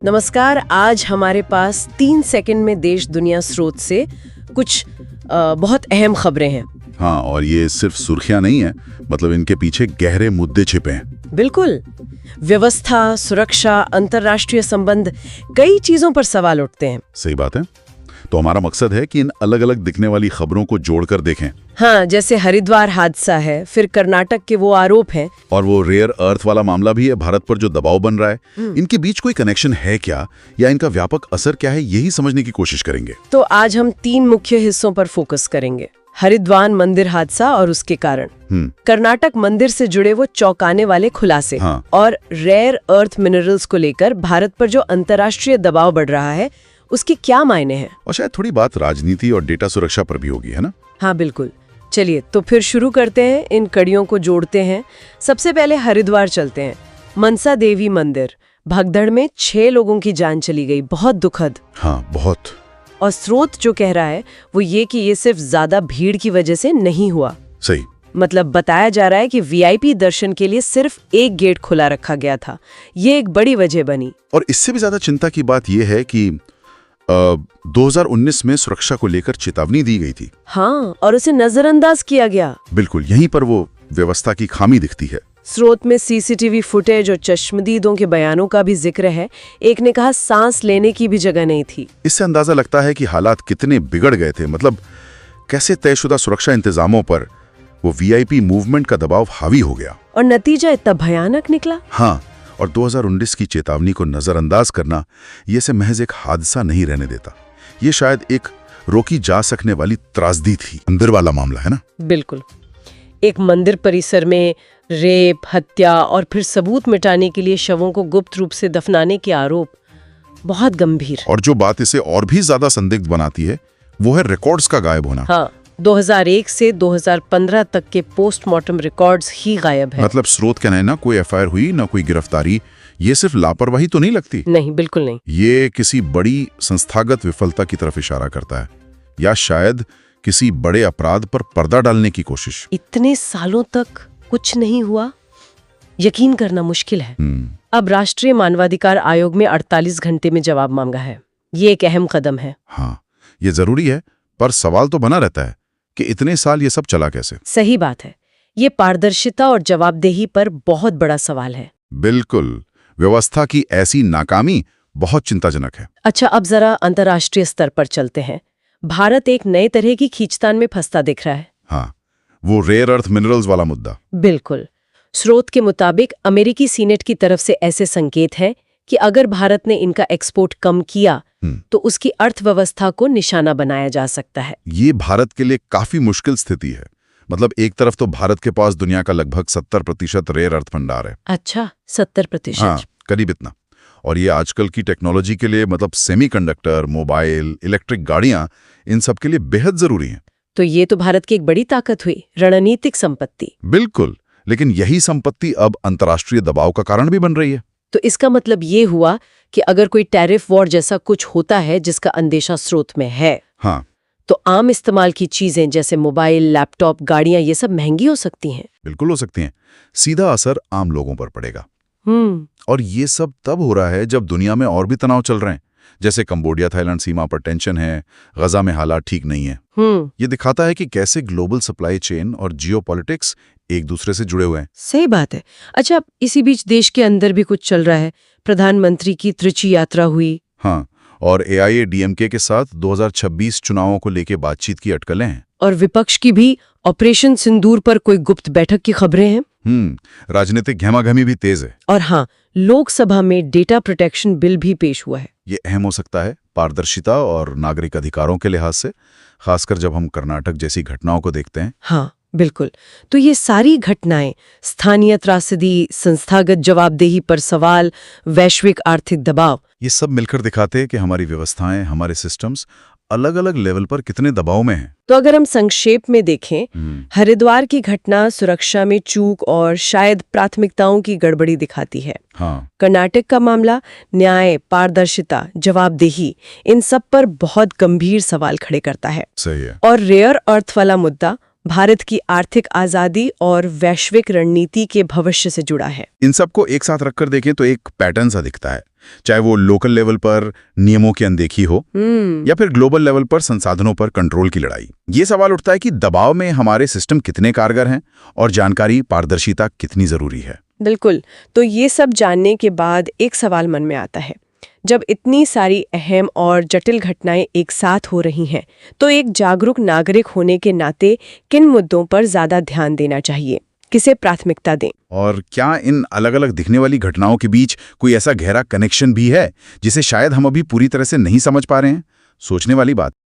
नमस्कार। आज हमारे पास 3 सेकंड में देश दुनिया स्रोत से कुछ बहुत अहम खबरें हैं। हाँ, और ये सिर्फ सुर्खियां नहीं है, मतलब इनके पीछे गहरे मुद्दे छिपे हैं। बिल्कुल। व्यवस्था, सुरक्षा, अंतर्राष्ट्रीय संबंध, कई चीजों पर सवाल उठते हैं। सही बात है। तो हमारा मकसद है कि इन अलग अलग दिखने वाली खबरों को जोड़कर देखें। हाँ, जैसे हरिद्वार हादसा है, फिर कर्नाटक के वो आरोप हैं, और वो रेयर अर्थ वाला मामला भी है, भारत पर जो दबाव बन रहा है। इनके बीच कोई कनेक्शन है क्या, या इनका व्यापक असर क्या है, यही समझने की कोशिश करेंगे। तो आज हम 3 मुख्य हिस्सों पर फोकस करेंगे। हरिद्वार मंदिर हादसा और उसके कारण, कर्नाटक मंदिर से जुड़े वो चौंकाने वाले खुलासे, और रेयर अर्थ मिनरल्स को लेकर भारत पर जो अंतर्राष्ट्रीय दबाव बढ़ रहा है, उसके क्या मायने हैं। और शायद थोड़ी बात राजनीति और डेटा सुरक्षा पर भी होगी, है ना? हाँ बिल्कुल। चलिए तो फिर शुरू करते हैं, इन कड़ियों को जोड़ते हैं। सबसे पहले हरिद्वार चलते हैं। मनसा देवी मंदिर भगदड़ में 6 लोगों की जान चली गई, बहुत दुखद। हाँ, बहुत। और स्रोत जो कह रहा है वो ये कि ये सिर्फ ज्यादा भीड़ की वजह से नहीं हुआ। सही। मतलब बताया जा रहा है कि वीआईपी दर्शन के लिए सिर्फ एक गेट खुला रखा गया था, ये एक बड़ी वजह बनी। और इससे भी ज्यादा चिंता की बात यह है कि 2019 में सुरक्षा को लेकर चेतावनी दी गई थी। हाँ, और उसे नजरअंदाज किया गया। बिल्कुल, यहीं पर वो व्यवस्था की खामी दिखती है। स्रोत में सीसीटीवी फुटेज और चश्मदीदों के बयानों का भी जिक्र है। एक ने कहा सांस लेने की भी जगह नहीं थी। इससे अंदाजा लगता है कि हालात कितने बिगड़ गए थे। मतलब कैसे तयशुदा सुरक्षा इंतजामों पर वो वीआईपी मूवमेंट का दबाव हावी हो गया, और नतीजा इतना भयानक निकला। हाँ, और 2019 की चेतावनी को नजरअंदाज करना ये से महज एक हादसा नहीं रहने देता। ये शायद एक रोकी जा सकने वाली त्रासदी थी। मंदिर वाला मामला है ना? बिल्कुल। एक मंदिर परिसर में रेप, हत्या और फिर सबूत मिटाने के लिए शवों को गुप्त रूप से दफनाने के आरोप, बहुत गंभीर। और जो बात इसे और भी ज्यादा संदिग्ध बनाती है वो है रिकॉर्ड्स का गायब होना। हाँ, 2001 से 2015 तक के पोस्टमार्टम रिकॉर्ड्स ही गायब है। मतलब स्रोत कहना है ना कोई एफआईआर हुई, ना कोई गिरफ्तारी। ये सिर्फ लापरवाही तो नहीं लगती? नहीं, बिल्कुल नहीं। ये किसी बड़ी संस्थागत विफलता की तरफ इशारा करता है, या शायद किसी बड़े अपराध पर पर्दा डालने की कोशिश। इतने सालों तक कुछ नहीं हुआ, यकीन करना मुश्किल है। अब राष्ट्रीय मानवाधिकार आयोग में 48 घंटे में जवाब मांगा है। ये एक अहम कदम है। हाँ, ये जरूरी है, पर सवाल तो बना रहता है कि इतने साल ये सब चला कैसे। सही बात है। ये पारदर्शिता और जवाबदेही पर बहुत बड़ा सवाल है। बिल्कुल, व्यवस्था की ऐसी नाकामी बहुत चिंताजनक है। अच्छा, अब जरा अंतर्राष्ट्रीय स्तर पर चलते हैं। भारत एक नए तरह की खींचतान में फंसता दिख रहा है। हाँ, वो रेयर अर्थ मिनरल्स वाला मुद्दा। बिल्कुल। स्रोत के मुताबिक अमेरिकी सीनेट की तरफ से ऐसे संकेत हैं कि अगर भारत ने इनका एक्सपोर्ट कम किया तो उसकी अर्थव्यवस्था को निशाना बनाया जा सकता है। ये भारत के लिए काफी मुश्किल स्थिति है। मतलब एक तरफ तो भारत के पास दुनिया का लगभग 70% रेयर अर्थ भंडार है। अच्छा, 70%? हाँ, करीब इतना। और ये आजकल की टेक्नोलॉजी के लिए, मतलब सेमीकंडक्टर, मोबाइल, इलेक्ट्रिक गाड़ियां, इन सब के लिए बेहद जरूरी हैं। तो ये तो भारत की एक बड़ी ताकत हुई, रणनीतिक संपत्ति। बिल्कुल, लेकिन यही संपत्ति अब अंतर्राष्ट्रीय दबाव का कारण भी बन रही है। तो इसका मतलब ये हुआ कि अगर कोई टैरिफ वॉर जैसा कुछ होता है जिसका अंदेशा स्रोत में है, हाँ, तो आम इस्तेमाल की चीजें जैसे मोबाइल, लैपटॉप, गाड़ियां, ये सब महंगी हो सकती हैं। बिल्कुल हो सकती हैं। सीधा असर आम लोगों पर पड़ेगा। और ये सब तब हो रहा है जब दुनिया में और भी तनाव चल रहे हैं, जैसे कंबोडिया थाईलैंड सीमा पर टेंशन है, गजा में हालात ठीक नहीं है। ये दिखाता है कि कैसे ग्लोबल सप्लाई चेन और जियोपॉलिटिक्स एक दूसरे से जुड़े हुए हैं। सही बात है। अच्छा, इसी बीच देश के अंदर भी कुछ चल रहा है। प्रधानमंत्री की त्रिची यात्रा हुई। हाँ, और AIADMK के साथ 2026 चुनावों को लेकर बातचीत की अटकलें हैं। और विपक्ष की भी ऑपरेशन सिंदूर पर कोई गुप्त बैठक की खबरें हैं। राजनीतिक घमाघमी भी तेज है। और हाँ, लोकसभा में डेटा प्रोटेक्शन बिल भी पेश हुआ है। ये अहम हो सकता है पारदर्शिता और नागरिक अधिकारों के लिहाज से, खासकर जब हम कर्नाटक जैसी घटनाओं को देखते हैं। हाँ बिल्कुल। तो ये सारी घटनाएं, स्थानीय त्रासदी, संस्थागत जवाबदेही पर सवाल, वैश्विक आर्थिक दबाव, ये सब मिलकर दिखाते हैं कि हमारी व्यवस्थाएं, हमारे सिस्टम्स अलग अलग लेवल पर कितने दबाव में हैं। तो अगर हम संक्षेप में देखें, हरिद्वार की घटना सुरक्षा में चूक और शायद प्राथमिकताओं की गड़बड़ी दिखाती है। हाँ। कर्नाटक का मामला न्याय, पारदर्शिता, जवाबदेही, इन सब पर बहुत गंभीर सवाल खड़े करता है। सही है। और रेयर अर्थ वाला मुद्दा भारत की आर्थिक आजादी और वैश्विक रणनीति के भविष्य से जुड़ा है। इन सबको एक साथ रखकर देखें तो एक पैटर्न सा दिखता है, चाहे वो लोकल लेवल पर नियमों की अनदेखी हो या फिर ग्लोबल लेवल पर संसाधनों पर कंट्रोल की लड़ाई। ये सवाल उठता है कि दबाव में हमारे सिस्टम कितने कारगर हैं और जानकारी पारदर्शिता कितनी जरूरी है। बिल्कुल। तो ये सब जानने के बाद एक सवाल मन में आता है, जब इतनी सारी अहम और जटिल घटनाएं एक साथ हो रही हैं, तो एक जागरूक नागरिक होने के नाते किन मुद्दों पर ज्यादा ध्यान देना चाहिए, किसे प्राथमिकता दें? और क्या इन अलग-अलग दिखने वाली घटनाओं के बीच कोई ऐसा गहरा कनेक्शन भी है जिसे शायद हम अभी पूरी तरह से नहीं समझ पा रहे हैं? सोचने वाली बात।